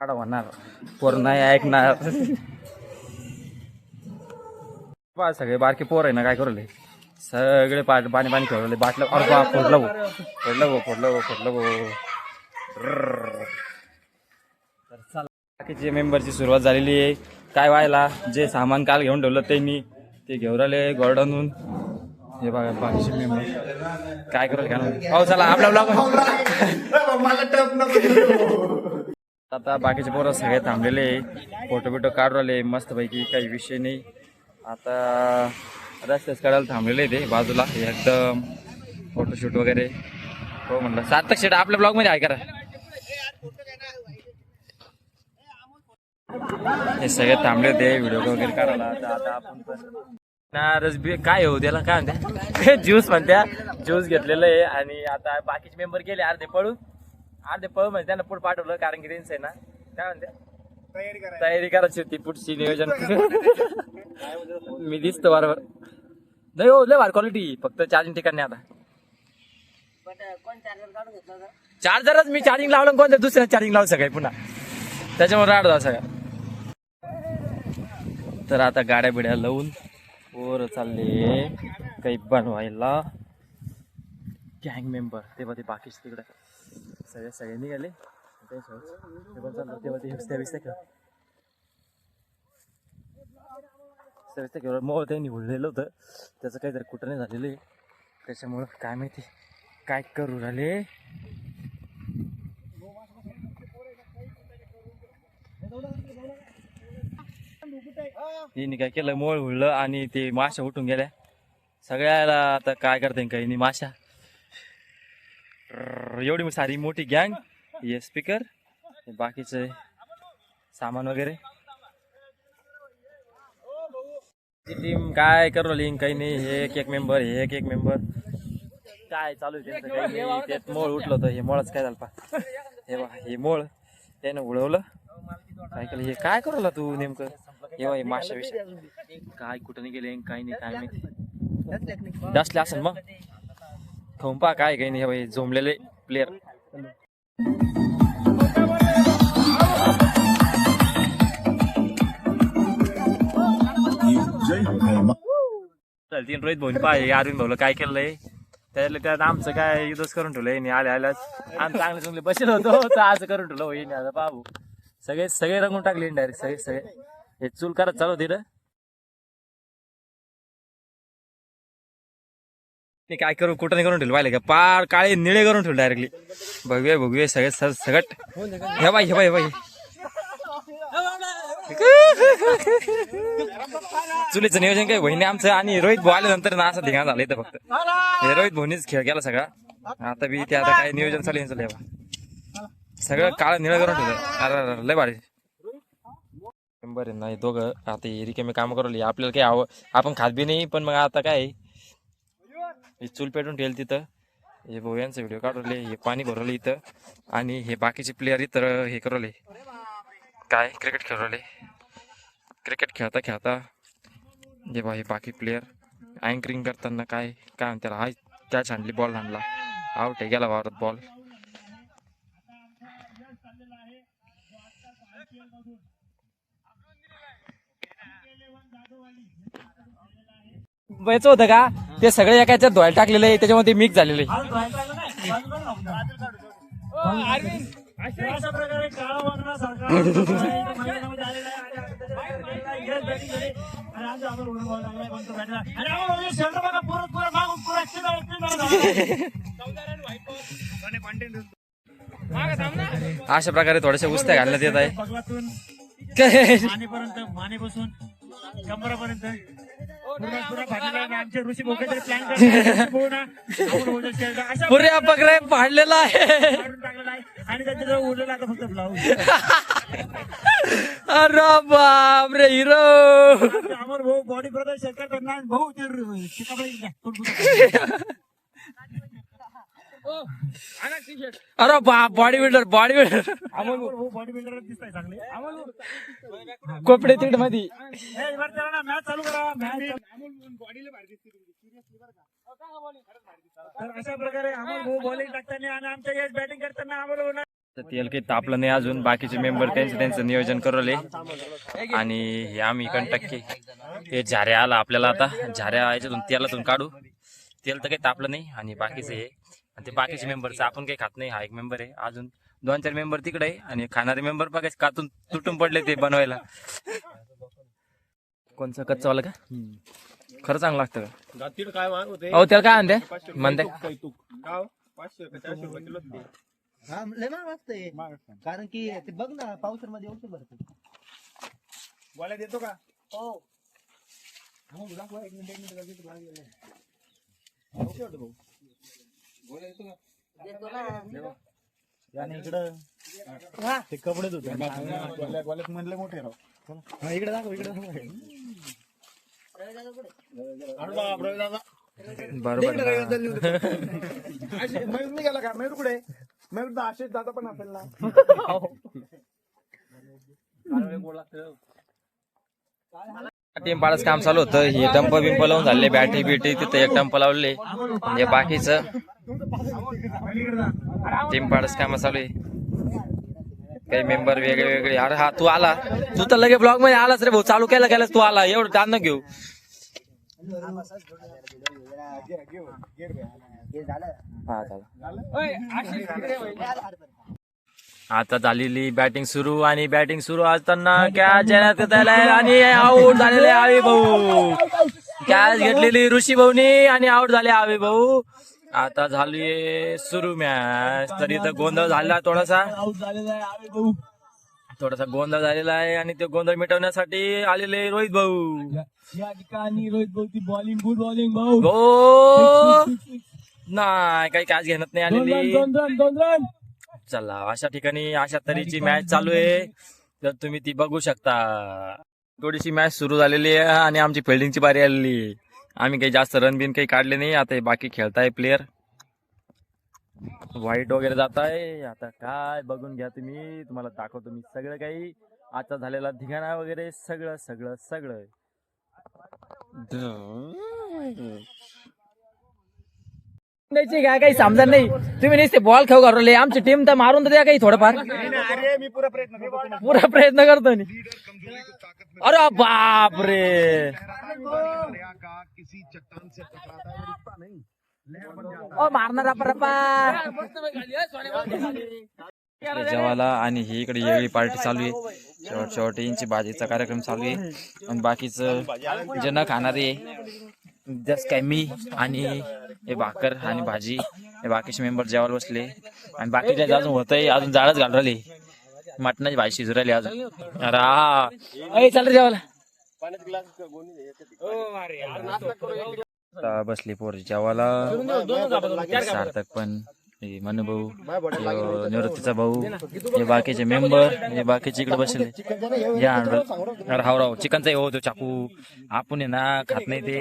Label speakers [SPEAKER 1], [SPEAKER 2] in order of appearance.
[SPEAKER 1] होणार पोर नाही ऐकणार. सगळे बारके पोर आहे ना, काय करू सगळे पाणी पाणी खेळले बाटलं. अरे बा फोडलं. तर चला, बाकीचे मेंबरची सुरुवात झालेली आहे. काय व्हायला जे सामान काल घेऊन ठेवलं त्यांनी ते घेऊन आले गोरडानून. हे बघा बाकीचे मेंबर काय करत घ्या. हो चला आपला ब्लॉग. आता बाकीचे पोरं सगळे थांबलेले, फोटो बिटो काढून राहिले मस्तपैकी, काही विषय नाही. आता रस्त्याच काढायला थांबलेले ते बाजूला एकदम फोटोशूट वगैरे. हो म्हणलं सार्थक शेट आपल्या ब्लॉग मध्ये आहे करा. हे सगळे थांबले होते व्हिडिओ वगैरे काढायला. आता आपण पण काय हो त्याला काय म्हणत्या ज्यूस म्हणत्या, ज्यूस घेतलेलं आहे. आणि आता बाकीचे मेंबर गेले अर्धे पळून म्हणजे त्यांना पुढे पाठवलं, कारण की त्यांचं आहे ना काय म्हणत्या तयारी करायची होती पुढची नियोजन. मी दिसतो बरोबर नाही हो, लय भारी क्वालिटी. फक्त चार्जिंग ठिकाण नाही. आता चार्जरच मी चार्जिंग लावलं, कोणत्या दुसऱ्या चार्जिंग लावलं सगळे पुन्हा, त्याच्यामुळे राड जा सगळं. तर आता गाड्या बिड्या लावून वर चालले काही बनवायला. गँग मेंबर तेव्हा ते बाकीचे तिकडे सगळे निघाले. मोळ त्यांनी उडलेलं होतं, त्याचं काहीतरी कुठं नाही झालेलं आहे. त्याच्यामुळं काय माहिती काय करू राहिले. तिने काय केलं, मोळ उडलं आणि ते माशा उठून गेल्या सगळ्याला. आता काय करते काही नाही, माशा एवढी सारी मोठी गँग. हे स्पीकर, बाकीचे सामान वगैरे. टीम काय करू राहिली काही नाही. हे एक मेंबर काय चालू आहे त्यांचं काही नाही. त्यात मोळ उठलं होतं, हे मोळच काय झालं पा. हे बा हे मोळ त्यानं उडवलं. काय केलं हे, काय करू राहिला तू नेमकं. हे माशा विषय काय कुठं नाही गेले काही नाही, काय माहिती डसले असेल मग खाऊन पा. काय काही नाही, हे झोंबलेले प्लेअर. रोहित भाऊनी पाहिजे अरविंद भाऊला काय केलंय त्याला, त्यात आमचं काय युद्धच करून ठेवलंय. आल्याच आम्ही चांगले चांगले बसेल होतो, तर आज करून ठेवलं होईन. आता बाबू सगळे रंगून टाकले डायरेक्ट सगळे. हे चूल करत चालू होती रे. काय करू कुठं नाही करून ठेवलं पाहिले का, पार काळे निळे करून ठेवले डायरेक्टली. भगवे सगळे सगट. हे बाई चुलीचं नियोजन काय बहिणी आमचं. आणि रोहित भाऊ आल्यानंतर ना असं धिंगाणा झालं इथं. फक्त हे रोहित भाऊनीच खेळ केला सगळा. आता बी ते आता काय नियोजन चालू सगळं काळ निळं करून ठेवलं. अरे लय भारी बरं नाही दोघं. आता हे रिकामे काम करवली आपल्याला काही आपण खात बी नाही. पण मग आता काय चूल पेटून ठेवली तिथं. हे भाऊ यांचा व्हिडिओ काढवले, हे पाणी भरवलं इथं. आणि हे बाकीचे प्लेयर इथं हे करवले काय क्रिकेट खेळवले. क्रिकेट खेळता हे बा हे बाकी प्लेयर अँकरिंग करताना काय त्याला हा कॅच आणली, बॉल आणला, आउट आहे, गेला वावरात बॉल. व्हायचं होतं का ते सगळे एकाच्यात धुवायला टाकलेलं आहे, त्याच्यामध्ये मिक्स झालेलं आहे. अशा प्रकारे काळा वागणा सरकार अशा प्रकारे थोड्याशा कुस्त्या घालण्यात येत आहे. मानेपासून कमरापर्यंत पुऱ्या पगड्या फाडलेला आहे. आणि त्याच्याजवळ उरलेला आता फक्त ब्लाऊज. अरे बाप रे हिरो. अमर भाऊ बॉडी प्रदर्शन करताना भाऊ अरे बाप बॉडी बिल्डर अमोल भाऊ बॉडी बिल्डर दिसताय चांगले. कोपडे तीड मध्ये मॅच चालू करा. बॉडीला भारी दिसते. तर अशा प्रकारे अमोल भाऊ बॉलिंग टाकताना आणि आमच्या बॅटिंग करताना अमोल तर तेल काही तापलं नाही अजून. बाकीचे मेंबर त्यांचं नियोजन करवले आणि हे आम्ही कंटक्के हे झाऱ्या आला आपल्याला. आता झाऱ्या याच्यातून तेलातून काढू. तेल तर काही तापलं नाही आणि बाकीचं हे आणि ते बाकीचे मेंबरचं आपण काही खात नाही. हा एक मेंबर आहे, अजून 2-4 मेंबर तिकडे आहे आणि खाणारे मेंबर बघायचे कातून तुटून पडले ते बनवायला. कोणचं कच्चावाला का खरं चांगलं लागतं का?
[SPEAKER 2] काय माग होते
[SPEAKER 1] अहो त्याला काय आणते म्हणते
[SPEAKER 3] हा लय महाग असतंय कारण की ते बघ ना पावसाळ्यामध्ये मध्ये औषध भरते.
[SPEAKER 2] गोळ्या देतो का?
[SPEAKER 3] हो
[SPEAKER 2] इकडं ते कपडेच होते गोळ्यात म्हणले मोठे राव. इकडे दाखव इकडे
[SPEAKER 1] बरोबर
[SPEAKER 2] मयूर नाही गेला का? मयूर कुठे? मयूर तर असेच दादा पण असेल ना.
[SPEAKER 1] टीम पाडच काम चालू होतं. हे डंप बिंप लावून झाले, बॅटरी बिटरी तिथं एक डंप लावले म्हणजे बाकीचं टीम पाडच काम चालू आहे. काही मेंबर वेगळे वेगळे. अरे हा तू आला, तू तर लगे ब्लॉग मध्ये आलास रे भाऊ. चालू केलं तू आला, एवढं ताण न घेऊ. आता झालेली बॅटिंग सुरू आणि बॅटिंग सुरू असताना कॅच आणि आऊट झालेले आवे भाऊ. कॅच घेतलेली ऋषी भाऊनी आणि आऊट झाले आवे भाऊ. आता झाली सुरू मॅच. तरी इथं गोंधळ झाला थोडासा गोंधळ झालेला आहे आणि ते गोंधळ मिटवण्यासाठी आलेले रोहित भाऊ.
[SPEAKER 4] या ठिकाणी रोहित भाऊची बॉलिंग गुड बॉलिंग भाऊ.
[SPEAKER 1] हो नाही काही कॅच घेण्यात नाही आलेली.
[SPEAKER 4] 2 रन.
[SPEAKER 1] चला अशा ठिकाणी अशा तऱ्हेची मॅच चालू आहे, तर तुम्ही ती बघू शकता. थोडीशी मॅच सुरू झालेली आहे आणि आमची फिल्डिंगची बारी आलेली आहे. आम्ही काही जास्त रन बिन काही काढले नाही. आता बाकी खेळताय प्लेयर, वाईट वगैरे जात आहे. आता काय बघून घ्या तुम्ही, तुम्हाला दाखवतो मी सगळं काही. आता झालेला धिंगाणा वगैरे सगळं सगळं सगळं. द्यायची काय काही समजा नाही. तुम्ही नुसते बॉल खेळ घालवले. आमची टीम तर मारून तर द्या काही थोडंफार.
[SPEAKER 2] अरे मी पुरा
[SPEAKER 1] प्रयत्न करतो. अरे बाप रे, मारणार जेवायला. आणि ही इकडे वेगळी पार्टी चालू आहे. शेवट यांची भाजीचा कार्यक्रम चालू आहे आणि बाकीचं जे न खाणारे जस्ट काय मी आणि हे भाकर आणि भाजी. हे बाकीचे मेंबर जेवायला बसले आणि बाकीचे अजून होतंय, अजून जाळच घालून राहिली. मटणाची भाजी शिजू राहिली अजून. अरे चाल रे जेवायला. बसली पोर जेवायला. सार्थक पण, मनु भाऊ, निवृत्तीचा भाऊ, हे बाकीचे मेंबर, हे बाकीचे इकडे बसले. या अरे हावराव चिकनचा हो तो चाकू. आपण आहे ना खात नाही ते.